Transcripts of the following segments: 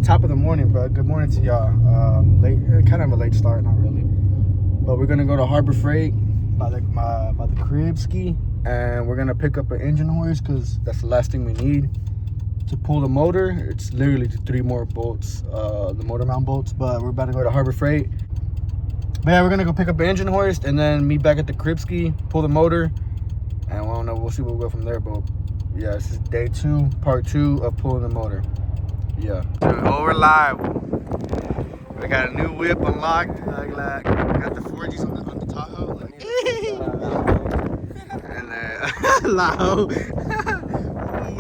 top of the morning, bro. Good morning to y'all. Late, kind of a late start, not really. But we're gonna go to Harbor Freight by the crib ski, and we're gonna pick up an engine hoist because that's the last thing we need to pull the motor. It's literally 3 more bolts, the motor mount bolts. But we're about to go to Harbor Freight. But yeah, we're gonna go pick up an engine hoist and then meet back at the crib ski, pull the motor, and we don't know. We'll see where we'll go from there. But yeah, this is day 2, part 2 of pulling the motor. Yeah. So we're live. We got a new whip unlocked. We got the 4Gs on the Tahoe. And then, loud. Ooh,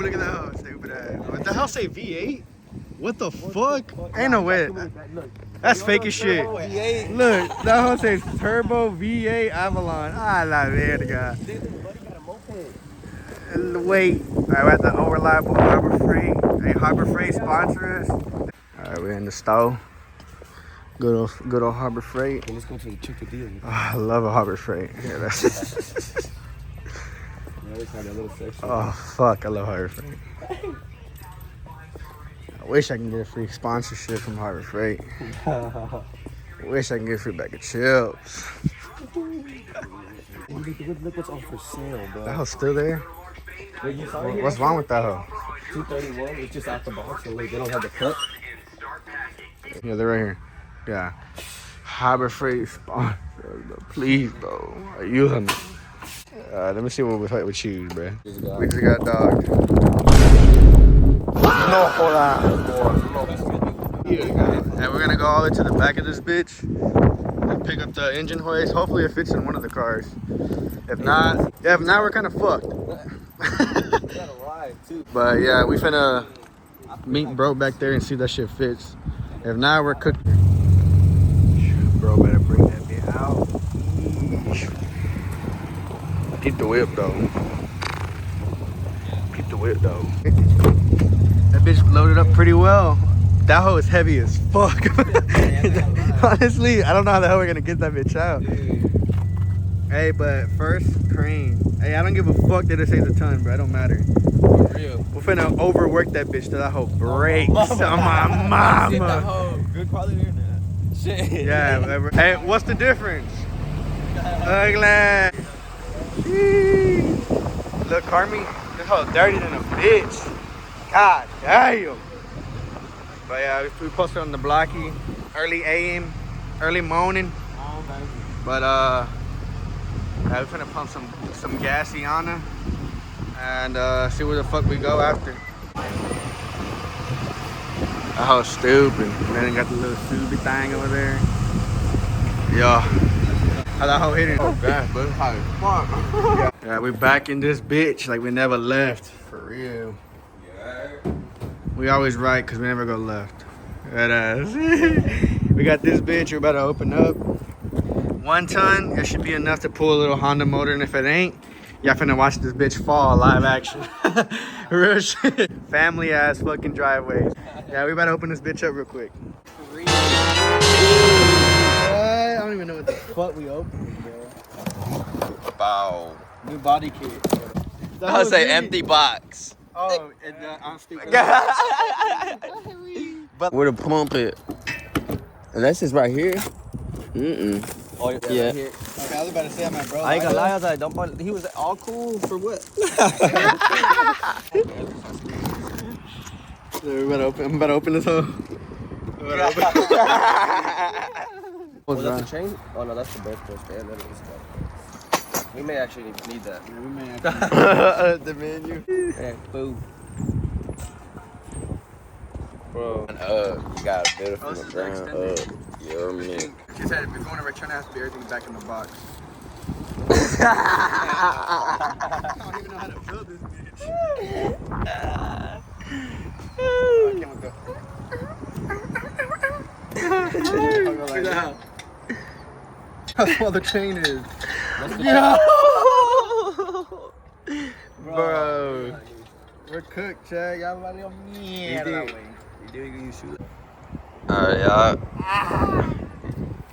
look at that hoe, stupid ass. What the hell say V8? What the fuck? Ain't no way. That's fake as shit. Look, that hoe says Turbo V8 Avalon. Ah, la verga. Wait. Alright, we're at the Unreliable Harbor Freight. Hey, Harbor Freight sponsor us. Alright, we're in the store. Good old Harbor Freight. Let's go to the Chick deal. Oh, I love a Harbor Freight. Yeah, that's oh fuck, I love Harbor Freight. I wish I can get a free sponsorship from Harbor Freight. I wish I can get a free bag of chips. Look what's on for sale, bro. That hoe's still there? Wait, you saw it? What's wrong with that hoe? 231. It's just out the box. So like, they don't have the cut. Yeah, they're right here. Yeah. Harbor Freight sponsor. Please, bro. I use them. Let me see what we choose, bro. We just got dog. No, hold on. And we're gonna go all the way to the back of this bitch and pick up the engine hoist. Hopefully it fits in one of the cars. If not, we're kind of fucked. But yeah, we finna meet bro back there and see if that shit fits. If not, we're cooked. Bro better bring that bit out. Keep the whip though. Keep the whip though. That bitch loaded up pretty well. That hoe is heavy as fuck. Honestly, I don't know how the hell we're gonna get that bitch out. Hey, but first, crane. Hey, I don't give a fuck that it says a ton, bro. It don't matter. For real. We're finna overwork that bitch till that hoe breaks. On my mama. Shit, that hoe. Good quality or not? Shit. Yeah, whatever. Hey, what's the difference? Ugly. Look, Carmi, this hoe dirty than a bitch. God damn. But yeah, we posted on the blocky. Early AM, early morning. But yeah, we're finna pump some gassy on her and see where the fuck we go after. That hoe's stupid. And then got the little Subi thing over there. Yeah. How that hoe hitting? Oh, God, but it's hot as fuck. Yeah, we back in this bitch like we never left. For real. Yeah. We always right because we never go left. That ass. We got this bitch we're about to open up. 1 ton, it should be enough to pull a little Honda motor, and if it ain't, y'all finna watch this bitch fall live action. Real shit. Family ass fucking driveways. Yeah, we about to open this bitch up real quick. What? I don't even know what the fuck we opened, bro. Bow. New body kit. I'll say empty box. Oh, I'm stupid. But where to pump it? And that's just right here. Oh, yeah. Okay, I was about to say, my bro. I ain't gonna lie, I was like, don't bother. He was like, all cool for what? I'm about to open this hole. Oh, that's the chain? Oh no, that's the birth post. Damn, that is tough. We may actually need that. Yeah, we may have the menu. Yeah, boo. Bro. You got to build it from the ground up. You're me. She said if you're going to return, it has to be everything back in the box. I don't even know how to build this bitch. I can't go. How small the chain is. Yeah. Bro. We're cooked, Chad. Y'all ready on me? You did shoot. Alright, y'all.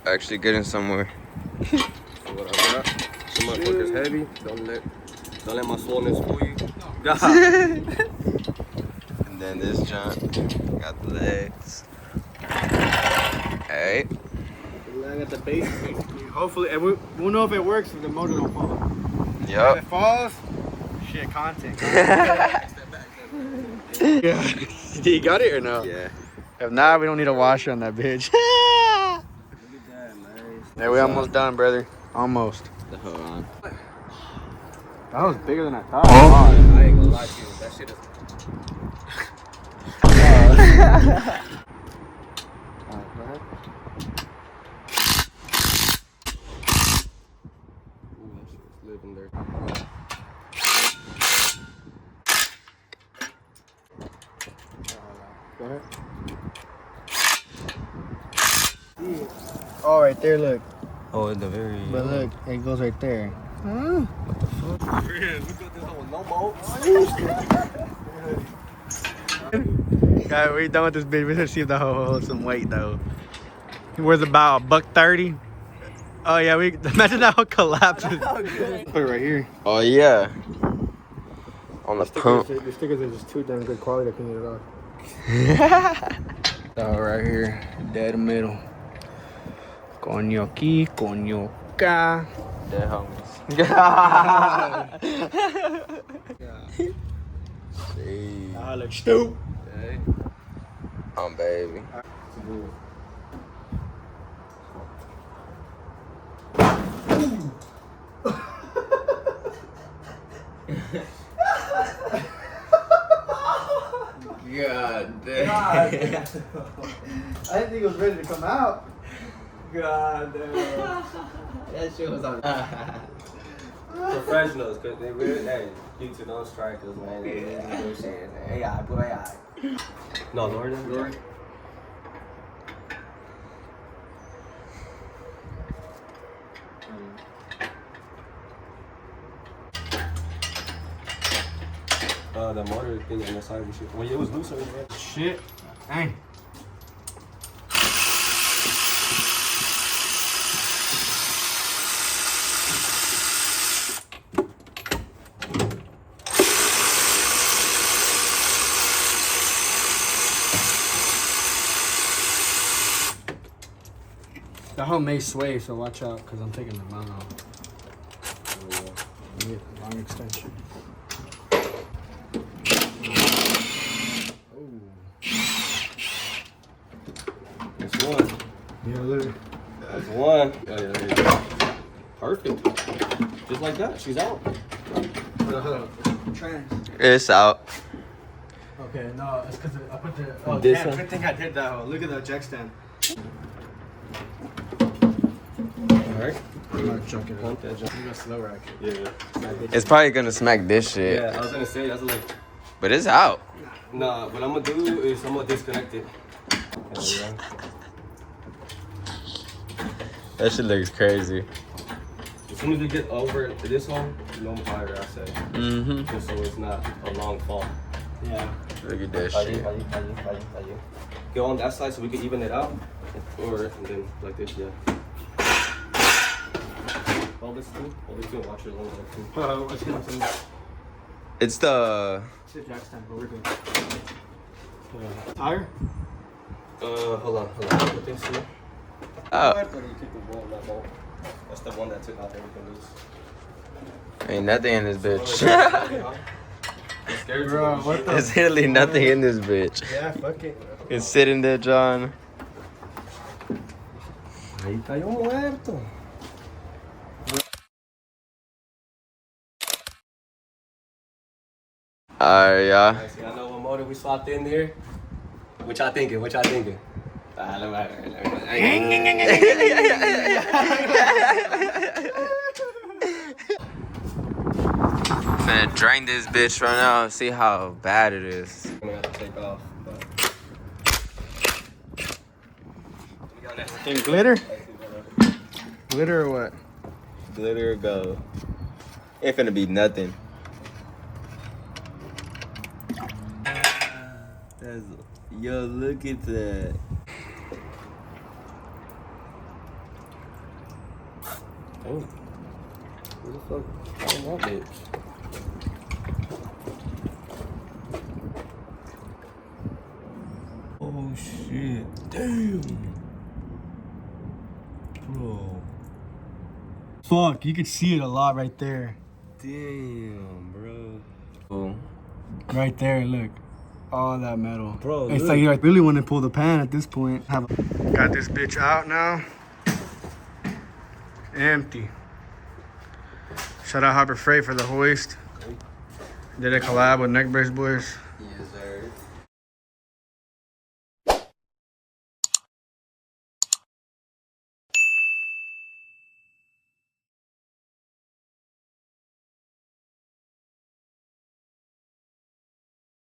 Actually getting somewhere. What I got? Some motherfuckers heavy. Don't let my slowness fool you. then this jump. Got the legs. Hey. I got the base. Hopefully, we'll know if it works if the motor don't fall. Yup. If it falls, shit, content. Yeah. You got it or no? Yeah. If not, we don't need a washer on that bitch. Look at that, nice. Yeah, we almost done, brother. Almost. Hold on. That was bigger than I thought. I ain't gonna lie to you. That shit is. Go ahead. Ooh, that shit is living there. Go ahead. Oh, right there, look. Oh, at the very. But look, it goes right there. We got this one with no bolts. Yeah, we done with this bitch. We should see if the hoe holds some weight though. He wears about $130. Oh yeah, we imagine that hoe collapses. Put it right here. Oh yeah. On the pump. The stickers are just too damn good quality. I can get it off. Oh, right here, dead middle. Coño aquí, coño acá. Dead homies. See. I look stupid. Hey. Baby. God damn. I didn't think it was ready to come out. God damn. That shit was on. Professionals, cause they really, hey, YouTube don't strike us, man. They really do shit. AI, put AI. No, Lord, Lord. The motor thing on the side and shit. Well, it was loose already, right? Shit. Dang. The hoe may sway, so watch out, because I'm taking the mount off. Get a long extension. That's one. Yeah, look. That's one. Oh, yeah, there you go. Perfect. Just like that. She's out. Trans. It's out. Okay, no, it's because I put the. Oh, This damn, one? good thing I did that. Look at the jack stand. Alright. I'm not chucking it. Pump that jump. You got slow rack. Yeah. It's probably gonna smack this shit. Yeah, I was gonna say, that's like. But it's out. Nah, what I'm gonna do is I'm gonna disconnect it. That shit looks crazy. As soon as we get over this one, no fire, I say. Mm-hmm. Just so it's not a long fall. Yeah. Look at that shit. Go on that side so we can even it out. Or and then like this, yeah. Hold this too. Hold this too and watch your long leg too. It's the. It's the jack stand, but we're good. Tire? Hold on. Put this here. Oh, Or you take the bolt, that bolt. That's the one that took out everything loose. ain't nothing in this bitch. It's scared Bro, what the? There's literally nothing in this bitch. Yeah, fuck it. It's sitting there, John. Ahí está yo muerto. Alright, y'all. Alright, so y'all know what motor we swapped in here? What y'all thinking? Finna drain this bitch right now and see how bad it is. I'm gonna have to take off, but... In glitter? Glitter or what? Glitter go. Ain't finna be nothing. That's, yo, look at that. Oh. Who the fuck? I don't know, bitch. shit. Damn. Bro. Fuck, you could see it a lot right there. Damn, bro. Oh. Right there, look. All that metal. Bro, it's look. like you really want to pull the pan at this point. Got this bitch out now. Empty. Shout out Harbor Freight for the hoist. Did a collab with Neckbrace Boys. Yes, sir.